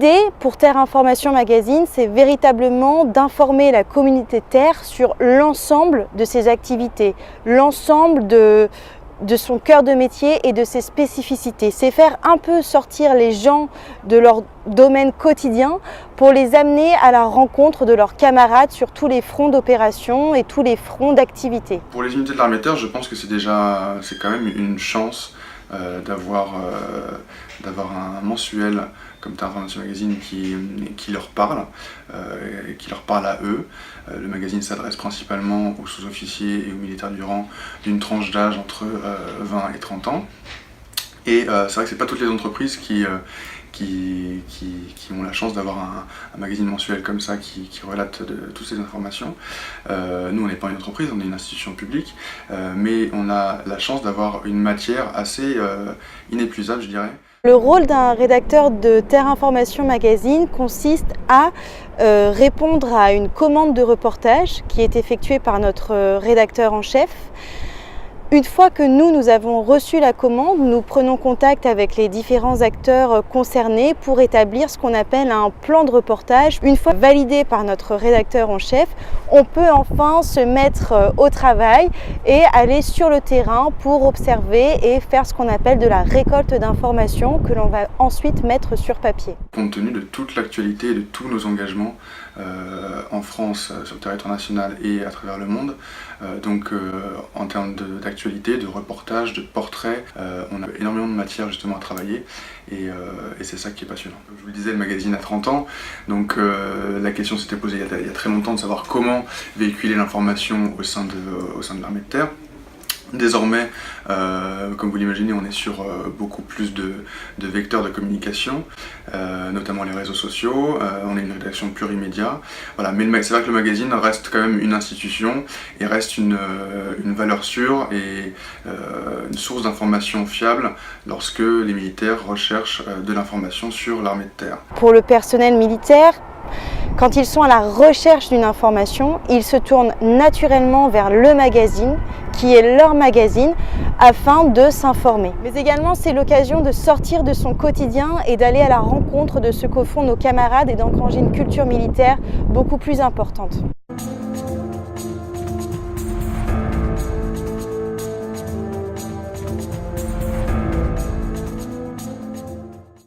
L'idée pour Terre Information Magazine, c'est véritablement d'informer la communauté Terre sur l'ensemble de ses activités, l'ensemble de son cœur de métier et de ses spécificités. C'est faire un peu sortir les gens de leur domaine quotidien pour les amener à la rencontre de leurs camarades sur tous les fronts d'opération et tous les fronts d'activité. Pour les unités de l'armée de terre, je pense que c'est quand même une chance d'avoir un mensuel comme Terre Information Magazine qui leur parle, à eux. Le magazine s'adresse principalement aux sous-officiers et aux militaires du rang d'une tranche d'âge entre 20 et 30 ans. Et c'est vrai que c'est pas toutes les entreprises qui ont la chance d'avoir un magazine mensuel comme ça qui relate toutes ces informations. Nous, on n'est pas une entreprise, on est une institution publique, mais on a la chance d'avoir une matière assez inépuisable, je dirais. Le rôle d'un rédacteur de Terre Information Magazine consiste à répondre à une commande de reportage qui est effectuée par notre rédacteur en chef. Une fois que nous avons reçu la commande, nous prenons contact avec les différents acteurs concernés pour établir ce qu'on appelle un plan de reportage. Une fois validé par notre rédacteur en chef, on peut enfin se mettre au travail et aller sur le terrain pour observer et faire ce qu'on appelle de la récolte d'informations que l'on va ensuite mettre sur papier. Compte tenu de toute l'actualité et de tous nos engagements en France, sur le territoire national et à travers le monde, en termes d'actualité, de reportages, de portraits, on a énormément de matière justement à travailler et c'est ça qui est passionnant. Je vous le disais, le magazine a 30 ans, donc la question s'était posée il y a très longtemps de savoir comment véhiculer l'information au sein de l'armée de terre. Désormais, comme vous l'imaginez, on est sur beaucoup plus de vecteurs de communication, notamment les réseaux sociaux. On est une rédaction plurimédia. Voilà. Mais c'est vrai que le magazine reste quand même une institution et reste une valeur sûre et une source d'information fiable lorsque les militaires recherchent de l'information sur l'armée de terre. Pour le personnel militaire, quand ils sont à la recherche d'une information, ils se tournent naturellement vers le magazine, qui est leur magazine, afin de s'informer. Mais également, c'est l'occasion de sortir de son quotidien et d'aller à la rencontre de ce qu'au fond nos camarades et d'engranger une culture militaire beaucoup plus importante.